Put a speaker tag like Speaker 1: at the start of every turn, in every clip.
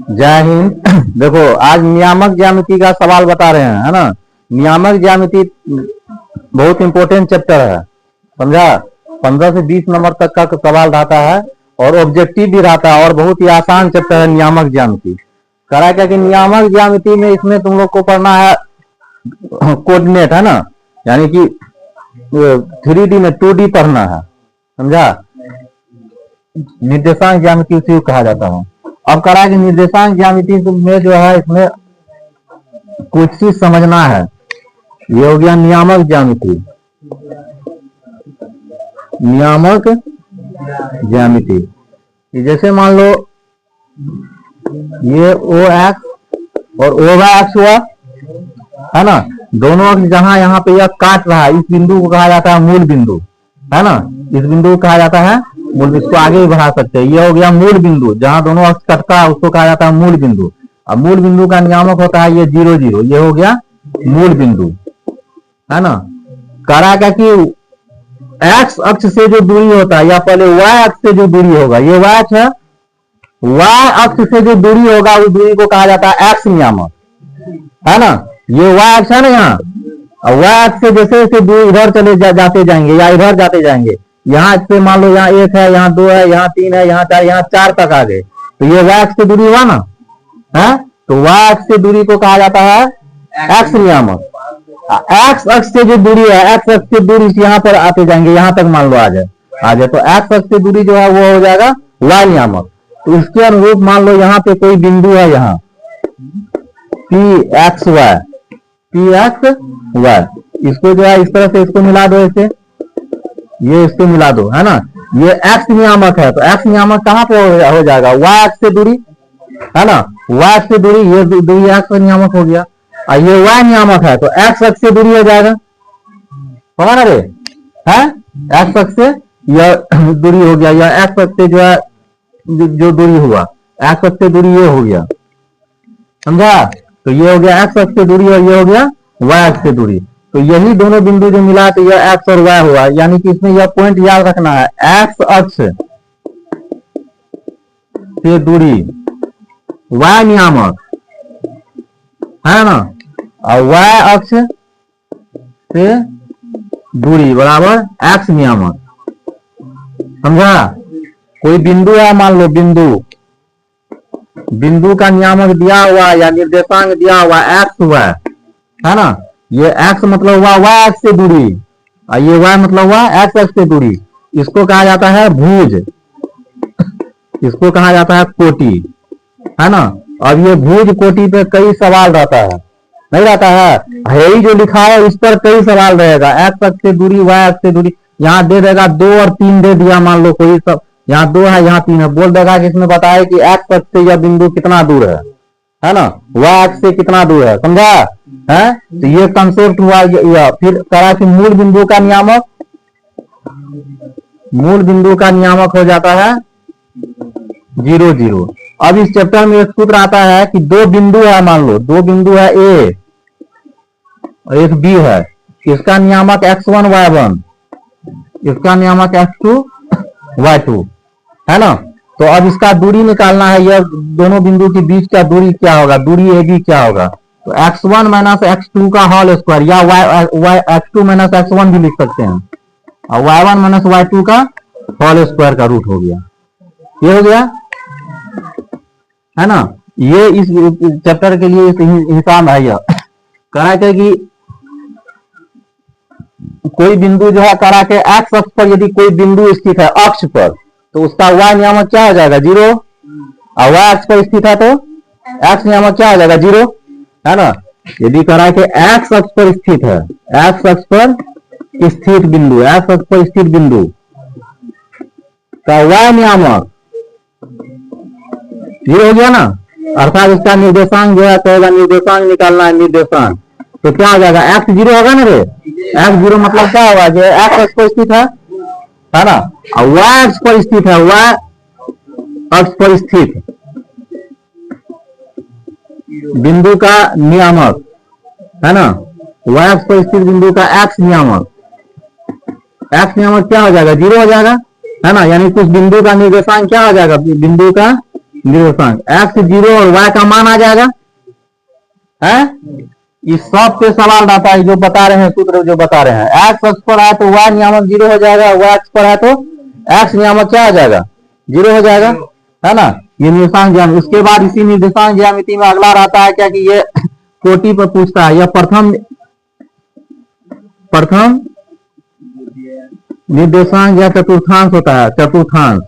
Speaker 1: जय हिंद। देखो आज नियामक ज्यामिति का सवाल बता रहे हैं, है ना। नियामक ज्यामिति बहुत इंपॉर्टेंट चैप्टर है, समझा। 15 से 20 नंबर तक का सवाल रहता है और ऑब्जेक्टिव भी रहता है और बहुत ही आसान चैप्टर है नियामक ज्यामिति। करा क्या कि नियामक ज्यामिति में इसमें तुम लोग को पढ़ना है कोऑर्डिनेट, है ना, यानी कि 3D में 2D पढ़ना है, समझा। निर्देशांक ज्यामिति उसी को कहा जाता है। अब करा कि निर्देशांक ज्यामिति में जो है इसमें कुछ चीज समझना है। ये हो गया नियामक ज्यामिति। नियामक ज्यामिति जैसे मान लो ये OX और OY हुआ, है ना। दोनों अक्ष जहां यहाँ पे यह काट रहा है, इस बिंदु को कहा जाता है मूल बिंदु, है ना। इस बिंदु को कहा जाता है मूल। इसको आगे भी बढ़ा सकते हैं। ये हो गया मूल बिंदु, जहां दोनों अक्ष कटता है उसको कहा जाता है मूल बिंदु। अब मूल बिंदु का नियामक होता है ये 0 0। ये हो गया मूल बिंदु, है ना। करा क्या कि एक्स अक्ष से जो दूरी होता है या पहले वाई अक्ष से जो दूरी होगा, ये वाई अक्ष है, वाई अक्ष से जो दूरी होगा उस दूरी को कहा जाता है एक्स नियामक, है ना। ये वाई अक्ष है ना, यहाँ वाई अक्ष से जैसे जैसे दूरी इधर चले जाते जाएंगे या इधर जाते जाएंगे, यहाँ से मान लो यहाँ 1 है, यहाँ 2 है, यहाँ 3 है, यहाँ 4, यहाँ 4 तक आ गए, तो ये वाई अक्ष से दूरी हुआ ना, है। तो वाई अक्ष से दूरी को कहा जाता है एक्स नियामक। एक्स अक्ष से जो दूरी है, एक्स अक्ष से दूरी से यहाँ पर आते जाएंगे, यहाँ तक मान लो आ जाए, तो एक्स अक्ष से दूरी जो है वो हो जाएगा वाई नियामक। तो इसके अनुरूप मान लो यहाँ पे कोई बिंदु है, यहाँ PXY, इसको जो है इस तरह से इसको मिला दो, ऐसे ये इसको मिला दो, है ना। ये एक्स नियामक है, तो एक्स नियामक कहाँ पे हो जाएगा, वाई अक्ष से दूरी, है ना। वाई अक्ष से दूरी, ये दूरी एक्स नियामक हो गया। और ये वाई नियामक है, तो एक्स अक्ष से दूरी हो जाएगा, होगा ना रे, है। एक्स अक्ष से यह दूरी हो गया, या एक्स अक्ष से जो है जो दूरी हुआ, एक्स अक्ष से दूरी ये हो गया, समझा। तो ये हो गया एक्स अक्ष से दूरी और ये हो गया वाई अक्ष से दूरी। तो यही दोनों बिंदु जो मिला तो यह एक्स और वाई हुआ, यानी कि इसमें यह पॉइंट याद रखना है, एक्स अक्ष से दूरी वाई नियामक, है ना, और वाई अक्ष से दूरी बराबर एक्स नियामक, समझा। कोई बिंदु है, मान लो बिंदु का नियामक दिया हुआ या निर्देशांक दिया हुआ एक्स हुआ, है ना। ये एक्स मतलब हुआ वाई अक्ष से दूरी और ये वाई मतलब हुआ एक्स अक्ष से दूरी। इसको कहा जाता है भुज, इसको कहा जाता है कोटि, है ना। अब ये भुज कोटि पे कई सवाल रहता है, नहीं रहता है, यही जो लिखा है इस पर कई सवाल रहेगा। एक्स अक्ष से दूरी, वाई अक्ष से दूरी, यहाँ दे देगा 2 और 3 दे दिया, मान लो कोई सब, यहाँ 2 है, यहाँ 3 है, बोल देगा कि इसमें बताया कि एक्स अक्ष से यह बिंदु कितना दूर है ना, वाई अक्ष से कितना दूर है, समझा, है। तो ये कंसेप्ट हुआ। फिर करा कि मूल बिंदु का नियामक, मूल बिंदु का नियामक हो जाता है 0 0। अब इस चैप्टर में एक सूत्र आता है कि 2 बिंदु है, मान लो 2 बिंदु है A और एक B है, इसका नियामक x1 y1, इसका नियामक x2 y2, है ना। तो अब इसका दूरी निकालना है, यह दोनों बिंदु के बीच का दूरी क्या होगा, दूरी AB क्या होगा, तो x1 माइनस x2 का होल स्क्वायर, या x2 माइनस x1 भी लिख सकते हैं, और y1 माइनस y2 का होल स्क्वायर का रूट हो गया। ये हो गया, है ना। ये इस चैप्टर के लिए हिसाब है। यह करा के कि कोई बिंदु जो है करा के एक्स अक्ष पर यदि कोई बिंदु स्थित है अक्ष पर, तो उसका वाई नियामक क्या हो जाएगा 0, और वाई अक्ष पर स्थित है तो एक्स नियामक क्या हो जाएगा 0, है ना। यदि करा के एक्स अक्ष पर स्थित है, एक्स अक्ष पर स्थित बिंदु, एक्स अक्ष पर स्थित बिंदु का वाई नियामक 0 हो गया ना, अर्थात इसका निर्देशांक जो है कहेगा निर्देशांक निकालना है, निर्देशांक, तो क्या हो जाएगा x 0 होगा ना रे, x 0 मतलब क्या होगा, जो x अक्ष पर स्थित है ना, और y अक्ष पर स्थित है, y अक्ष पर स्थित बिंदु का नियामक, है ना, y अक्ष पर स्थित बिंदु का x नियामक, x नियामक क्या हो जाएगा 0 हो जाएगा, है ना, यानी कुछ बिंदु का निर्देशांक क्या आ जाएगा, बिंदु का निर्देशांक x0 और y का मान आ जाएगा है। इस सब पे सवाल रहता है, जो बता रहे हैं सूत्र जो बता रहे हैं, x अक्ष पर है तो y नियामक 0 हो जाएगा, y अक्ष पर है तो x नियामक क्या आ जाएगा, 0 हो जाएगा, है ना। ये निर्देशांक ज्यामिति। उसके बाद इसी निर्देशांक ज्यामिति में अगला रहता है क्या कि ये कोटि पर पूछता है, यह प्रथम निर्देशांक या चतुर्थांश होता है, चतुर्थांश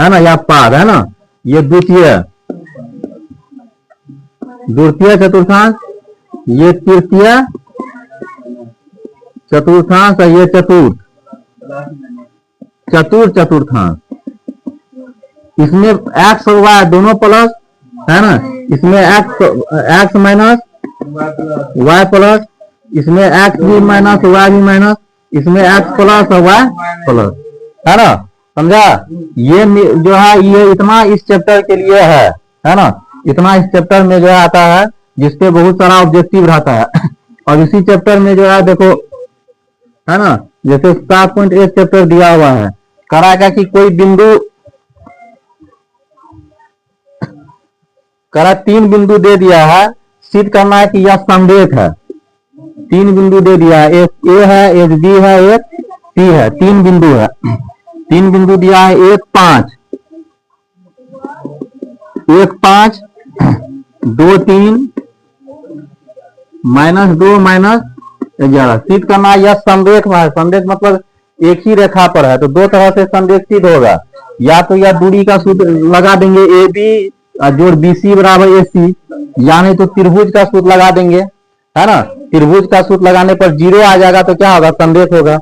Speaker 1: है ना, या पाद है ना। ये द्वितीय चतुर्थांश, ये तृतीय चतुर्थांश और ये चतुर्थांश। इसमें x और y दोनों प्लस है ना, इसमें x माइनस y प्लस, इसमें x भी माइनस y भी माइनस, इसमें x प्लस और y प्लस, है ना, समझा। ये जो है ये इतना इस चैप्टर के लिए है ना, इतना इस चैप्टर में जो है आता है जिसपे बहुत सारा ऑब्जेक्टिव रहता है। और इसी चैप्टर में जो है देखो है ना, जैसे 7.1 चैप्टर दिया हुआ है, करा कि कोई बिंदु तीन बिंदु दे दिया है, सिद्ध करना है कि यह संरेख है। तीन बिंदु दे दिया है, एक ए है, एक बी है, एक सी है, तीन बिंदु है। तीन बिंदु दिया है, 1 5 2 3 -2 -11। सिद्ध करना है यह संरेख है। संरेख मतलब एक ही रेखा पर है, तो दो तरह से संरेख सिद्ध होगा। या तो यह दूरी का सूत्र लगा देंगे ए बी जोड़ बी सी बराबर ए सी, या नहीं तो त्रिभुज का सूत्र लगा देंगे, है ना। त्रिभुज का सूत्र लगाने पर 0 आ जाएगा तो क्या होगा, संरेख होगा।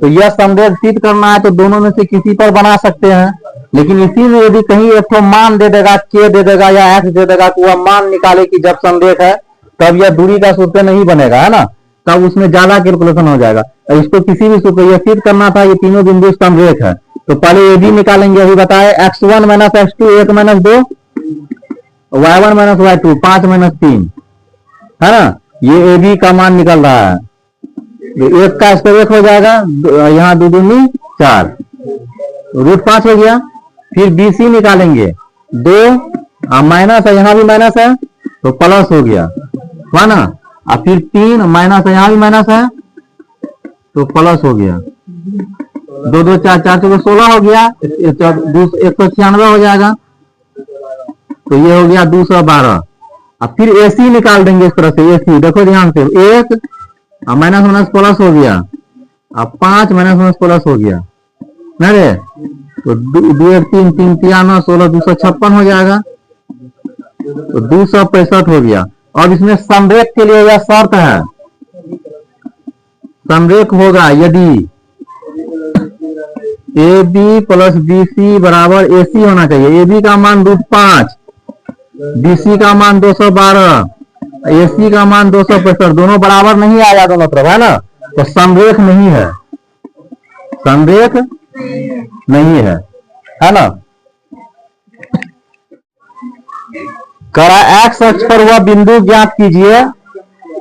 Speaker 1: तो यह संरेख सिद्ध करना है तो दोनों में से किसी पर बना सकते हैं, लेकिन इसी में यदि कहीं एक तो मान दे देगा, के दे देगा या एक्स दे देगा, तो वह मान निकाले कि जब संरेख है तब यह दूरी का सूत्र नहीं बनेगा, है ना, तब उसमें ज्यादा कैलकुलेशन हो जाएगा। इसको किसी भी सूत्र यह सिद्ध करना था ये तीनों बिंदु संरेख है, तो पहले ए बी निकालेंगे। अभी बताए x1 - x2 1 - 2 y1 - y2 5 - 3, है ना। ये ए बी का मान निकल रहा है, तो एक का स्क्वायर हो जाएगा, यहाँ 2 दूनी 4 √5 हो गया। फिर बी सी निकालेंगे, 2 माइनस है, यहाँ भी माइनस है तो प्लस हो गया, है ना। और फिर 3 माइनस है, यहाँ भी माइनस है तो प्लस हो गया। 2 2 4 4 4 16 हो गया, 196 हो जाएगा, तो ये हो गया 212। अब फिर एसी निकाल देंगे इस तरह से, एसी देखो ध्यान से, 1 माइनस माइनस प्लस हो गया, अब 5 माइनस माइनस प्लस हो गया, नहीं तो 2 1 3 3 3 9 16 256 हो जाएगा, तो 265 हो गया। और इसमें संरेख के लिए यह शर्त है, संरेख होगा यदि A B plus B C बराबर ए सी होना चाहिए। ए बी का मान √5, बी सी का मान 212, ए सी का मान 265, दोनों बराबर नहीं आया दोनों तरफ, है ना, तो संरेख नहीं है, संरेख नहीं है ना। करा एक्स अक्ष पर वह बिंदु ज्ञात कीजिए,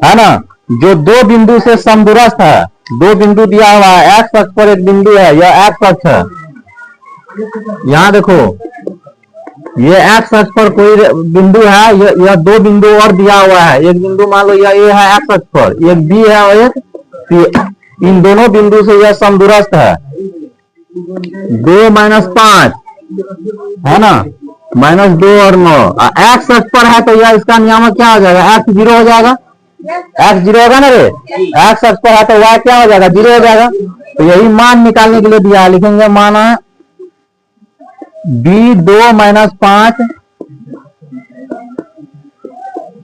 Speaker 1: है ना, जो दो बिंदु से समदूरस्थ है। दो बिंदु दिया हुआ है, एक्स अक्ष पर एक बिंदु है, यह एक्स अक्ष है। यहां देखो ये एक्स अक्ष पर कोई बिंदु है, यह दो बिंदु और दिया हुआ है। एक बिंदु मान लो यह ए है एक्स अक्ष पर, एक बी है और एक सी। इन दोनों बिंदु से यह समदूरस्थ है। 2 - 5 है ना, -2 और 9। एक्स अक्ष पर है तो यह इसका नियामक क्या हो जाएगा, x 0 हो जाएगा, x 0 होगा ना रे। एक्स अक्ष पर है तो y क्या हो जाएगा, 0 हो जाएगा। तो यही मान निकालने के लिए दिया है, लिखेंगे माना b 2 - 5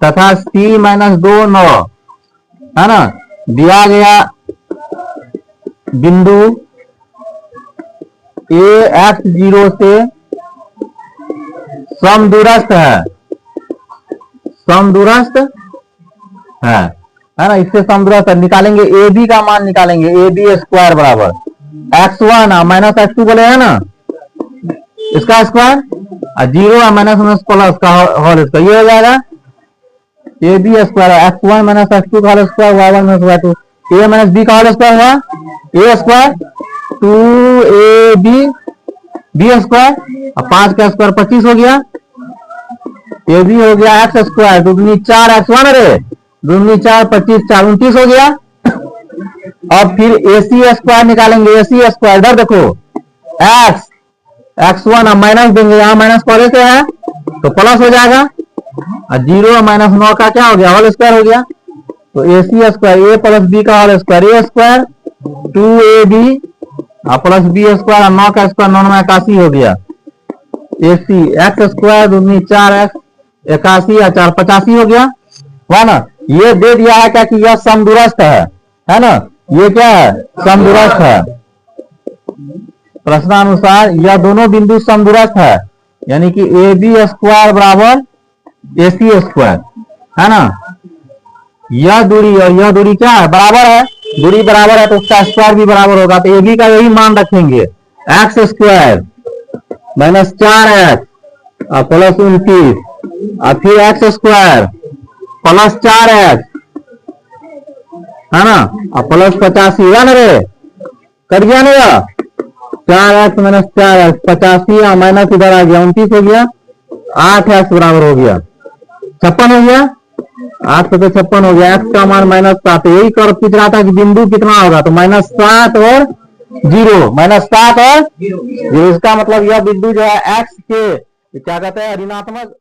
Speaker 1: तथा c -2 9, है ना। दिया गया बिंदु a x 0 से समदूरस्थ है, समदूरस्थ है ना, इससे समदूरस्थ है। निकालेंगे ए बी का मान, निकालेंगे ए बी स्क्वायर बराबर x1 - x2 बोले है ना, इसका स्क्वायर 0 माइनस प्लस का होल स्क्वायर, ये हो जाएगा A B square x1 - x2 का whole square y1 - y2, a - b का होल स्क्वायर हुआ a square 2ab b square, अब 5 का स्क्वायर 25 हो गया, ए बी हो गया एक्स स्क्वायर, दूनी 4x1 रे, दूनी 4 25 4 29 हो गया। अब फिर ए सी स्क्वायर निकालेंगे, ए सी स्क्वायर इधर देखो एक्स x1 अब माइनस देंगे, यहां माइनस पहले से है तो प्लस हो जाएगा, और 0 माइनस 9 का क्या हो गया होल स्क्वायर हो गया। तो A C square A plus B का whole square, A square 2ab plus B square, 9 का स्क्वायर 9 में 81 हो गया। ए सी एक्स स्क्वायर दूनी 4x 81 या 4 85 हो गया, है ना। ये दे दिया है क्या कि यह समदूरस्थ है ना, ये क्या है समदूरस्थ है, प्रश्नानुसार यह दोनों बिंदु समदूरस्थ है, यानी कि ए बी स्क्वायर बराबर ए सी स्क्वायर, है ना। यह दूरी और यह दूरी क्या है बराबर है, दूरी बराबर है तो उसका स्क्वायर भी बराबर होगा, तो ए बी का यही मान रखेंगे, x square minus 4x plus 29 और फिर एक्स स्क्वायर प्लस 4x, है ना, और प्लस 85 है ना रे, कर गया ना, 4x माइनस 4x 85 और माइनस इधर आ गया 29 हो गया, 8x बराबर हो गया 56 हो गया, 8 से 56 हो गया, x का मान -7। यही कर पूछ रहा था कि बिंदु कितना होगा, तो -7 और 0, -7 और 0, इसका मतलब यह बिंदु जो है x के क्या कहते हैं ऋणात्मक